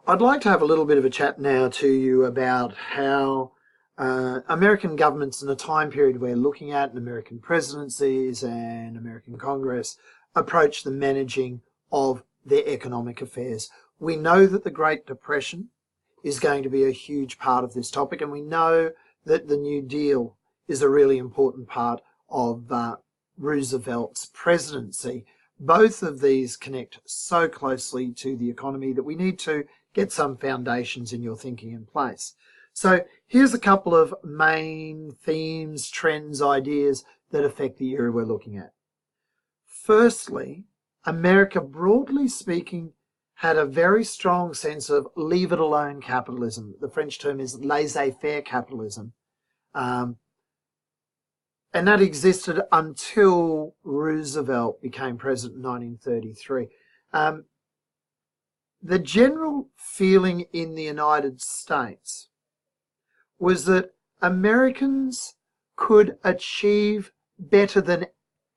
I'd like to have a little bit of a chat now to you about how American governments in a time period we're looking at, and American presidencies and American Congress, approach the managing of their economic affairs. We know that the Great Depression is going to be a huge part of this topic, and we know that the New Deal is a really important part of Roosevelt's presidency. Both of these connect so closely to the economy that we need to get some foundations in your thinking in place. So here's a couple of main themes, trends, ideas that affect the era we're looking at. Firstly, America, broadly speaking, had a very strong sense of leave it alone capitalism. The French term is laissez faire capitalism. And that existed until Roosevelt became president in 1933. The general feeling in the United States was that Americans could achieve better than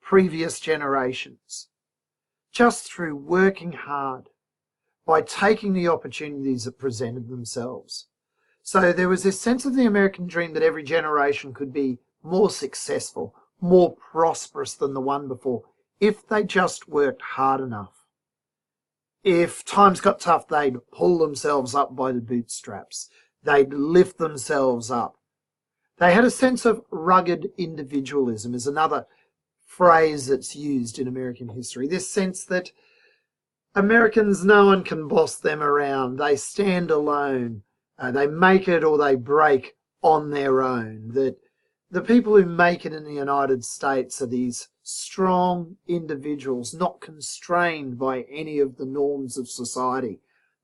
previous generations just through working hard, by taking the opportunities that presented themselves. So there was this sense of the American dream that every generation could be more successful, more prosperous than the one before, if they just worked hard enough. If times got tough, they'd pull themselves up by the bootstraps. They'd lift themselves up. They had a sense of rugged individualism, is another phrase that's used in American history. This sense that Americans, no one can boss them around. They stand alone. They make it or they break on their own. That the people who make it in the United States are these strong individuals, not constrained by any of the norms of society.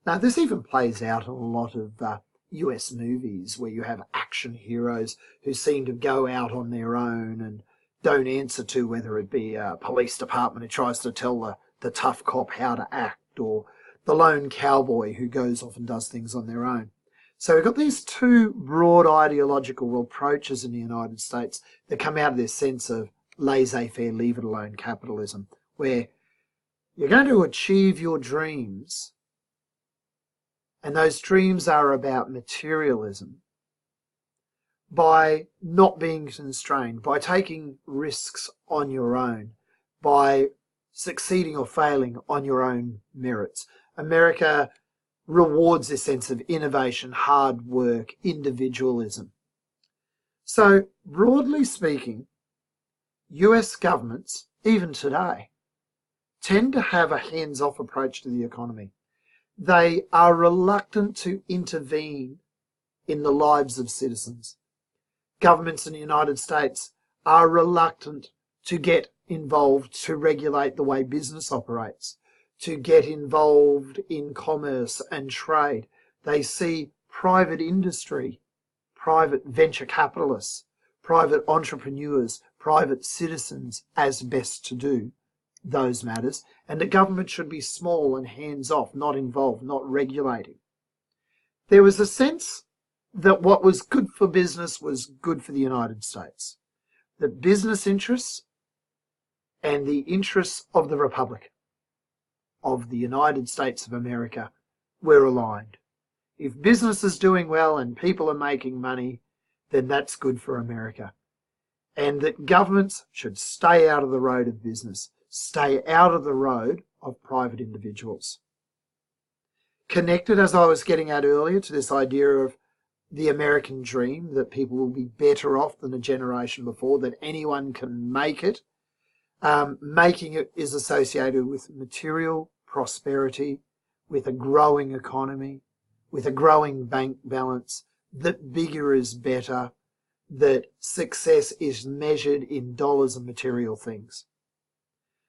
Now, this even plays out in a lot of US movies where you have action heroes who seem to go out on their own and don't answer to whether it be a police department who tries to tell the tough cop how to act, or the lone cowboy who goes off and does things on their own. So we've got these two broad ideological approaches in the United States that come out of this sense of laissez-faire, leave-it-alone capitalism, where you're going to achieve your dreams, and those dreams are about materialism, by not being constrained, by taking risks on your own, by succeeding or failing on your own merits. America rewards this sense of innovation, hard work, individualism. So, broadly speaking, US governments, even today, tend to have a hands-off approach to the economy. They are reluctant to intervene in the lives of citizens. Governments in the United States are reluctant to get involved to regulate the way business operates, to get involved in commerce and trade. They see private industry, private venture capitalists, private entrepreneurs, private citizens as best to do those matters, and the government should be small and hands-off, not involved, not regulating. There was a sense that what was good for business was good for the United States, that business interests and the interests of the Republic of the United States of America were aligned. If business is doing well and people are making money, then that's good for America. And that governments should stay out of the road of business, stay out of the road of private individuals. Connected, as I was getting at earlier, to this idea of the American dream, that people will be better off than a generation before, that anyone can make it. Making it is associated with material prosperity, with a growing economy, with a growing bank balance, that bigger is better, that success is measured in dollars and material things.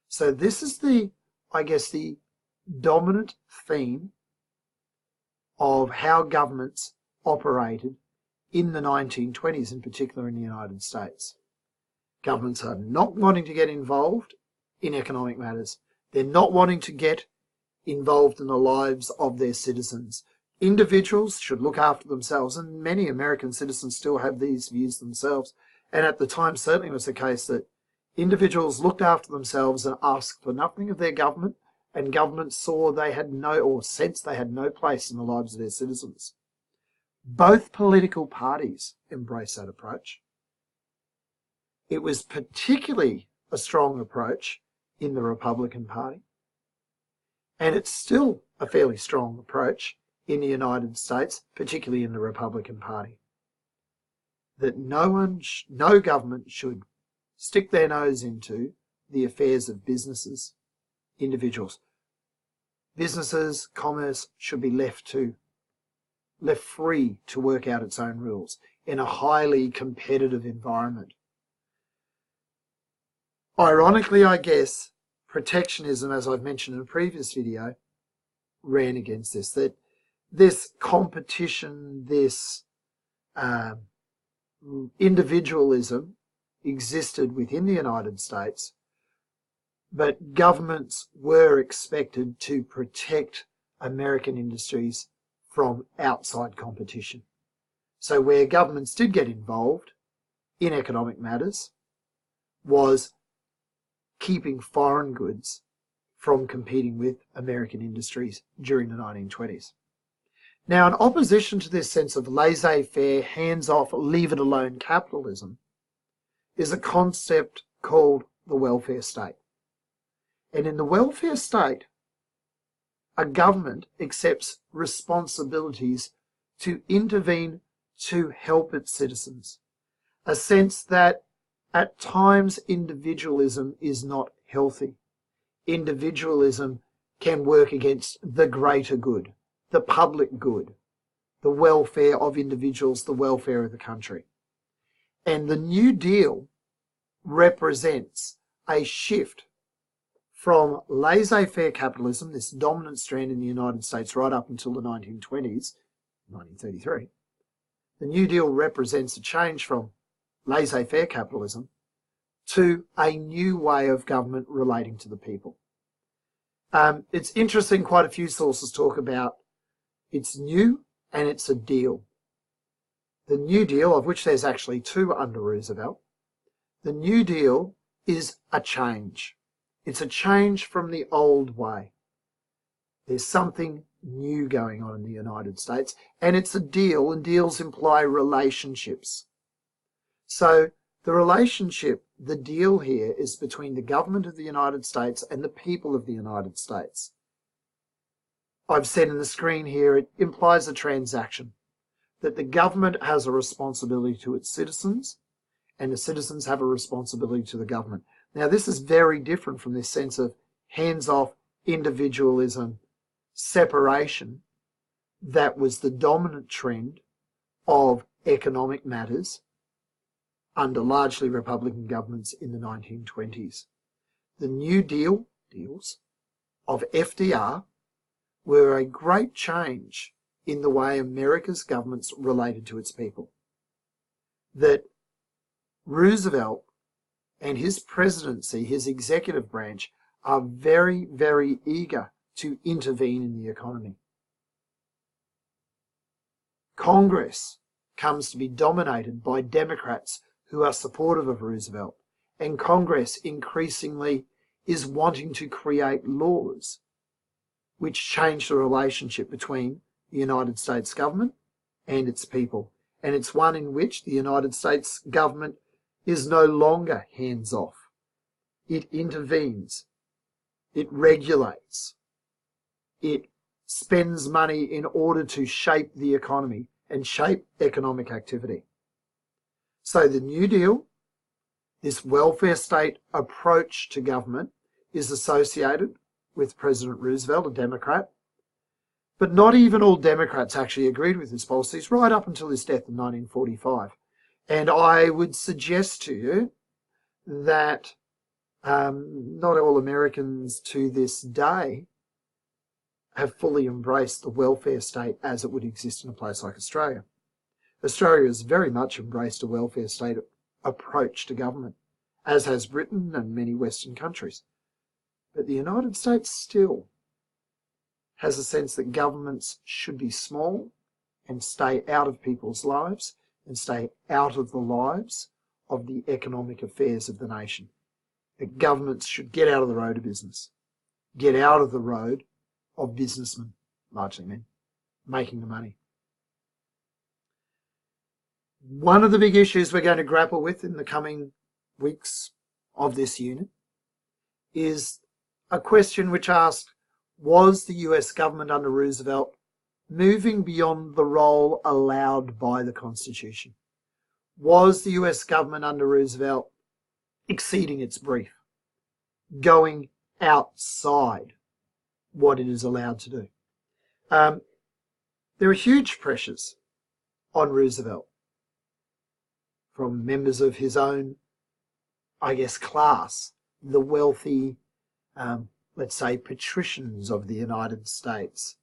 So this is the dominant theme of how governments operated in the 1920s, in particular in the United States. Governments are not wanting to get involved in economic matters. They're not wanting to get involved in the lives of their citizens. Individuals should look after themselves, and many American citizens still have these views themselves. And at the time, certainly was the case that individuals looked after themselves and asked for nothing of their government and governments saw they had no, or sensed they had no place in the lives of their citizens. Both political parties embraced that approach. It was particularly a strong approach in the Republican Party, and it's still a fairly strong approach in the United States, particularly in the Republican Party, that no government should stick their nose into the affairs of businesses, individuals. Businesses, commerce should be left free to work out its own rules in a highly competitive environment. Ironically, I guess, protectionism, as I've mentioned in a previous video, ran against this, that this competition, this individualism existed within the United States, but governments were expected to protect American industries from outside competition. So where governments did get involved in economic matters was keeping foreign goods from competing with American industries during the 1920s. Now, in opposition to this sense of laissez-faire, hands-off, leave-it-alone capitalism is a concept called the welfare state. And in the welfare state, a government accepts responsibilities to intervene to help its citizens. A sense that at times individualism is not healthy. Individualism can work against the greater good, the public good, the welfare of individuals, the welfare of the country. And the New Deal represents a shift from laissez-faire capitalism, this dominant strand in the United States right up until the 1920s, 1933. The New Deal represents a change from laissez-faire capitalism to a new way of government relating to the people. It's interesting, quite a few sources talk about it's new and it's a deal. The New Deal, of which there's actually two under Roosevelt, the New Deal is a change. It's a change from the old way. There's something new going on in the United States, and it's a deal, and deals imply relationships. So the relationship, the deal here is between the government of the United States and the people of the United States. I've said in the screen here, it implies a transaction, that the government has a responsibility to its citizens, and the citizens have a responsibility to the government. Now, this is very different from this sense of hands-off individualism, separation, that was the dominant trend of economic matters under largely Republican governments in the 1920s. The New deals of FDR were a great change in the way America's governments related to its people. That Roosevelt and his presidency, his executive branch, are very, very eager to intervene in the economy. Congress comes to be dominated by Democrats who are supportive of Roosevelt, and Congress increasingly is wanting to create laws which change the relationship between the United States government and its people. And it's one in which the United States government is no longer hands-off. It intervenes. It regulates. It spends money in order to shape the economy and shape economic activity. So the New Deal, this welfare state approach to government, is associated with President Roosevelt, a Democrat. But not even all Democrats actually agreed with his policies right up until his death in 1945. And I would suggest to you that not all Americans to this day have fully embraced the welfare state as it would exist in a place like Australia. Australia has very much embraced a welfare state approach to government, as has Britain and many Western countries. But the United States still has a sense that governments should be small and stay out of people's lives and stay out of the lives of the economic affairs of the nation. That governments should get out of the road of business. get out of the road of businessmen, largely men, making the money. One of the big issues we're going to grapple with in the coming weeks of this unit is a question which asks, was the US government under Roosevelt moving beyond the role allowed by the Constitution? Was the US government under Roosevelt exceeding its brief, going outside what it is allowed to do? There are huge pressures on Roosevelt from members of his own, class, the wealthy, let's say, patricians of the United States,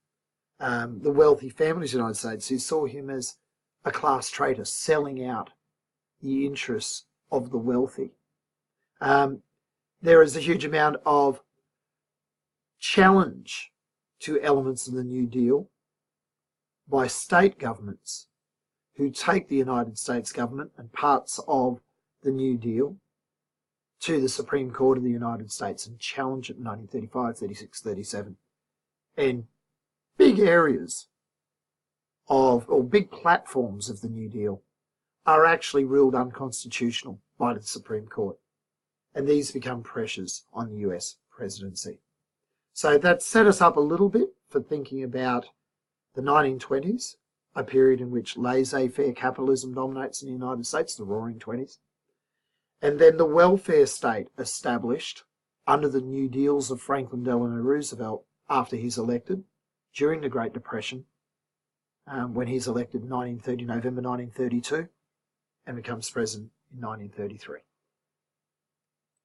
the wealthy families of the United States who saw him as a class traitor, selling out the interests of the wealthy. There is a huge amount of challenge to elements of the New Deal by state governments who take the United States government and parts of the New Deal to the Supreme Court of the United States and challenge it in 1935, 36, 37. And big areas or big platforms of the New Deal are actually ruled unconstitutional by the Supreme Court. And these become pressures on the US presidency. So that set us up a little bit for thinking about the 1920s, a period in which laissez faire capitalism dominates in the United States, the Roaring Twenties, and then the welfare state established under the New Deals of Franklin Delano Roosevelt after he's elected during the Great Depression, when he's elected in November 1932, and becomes president in 1933.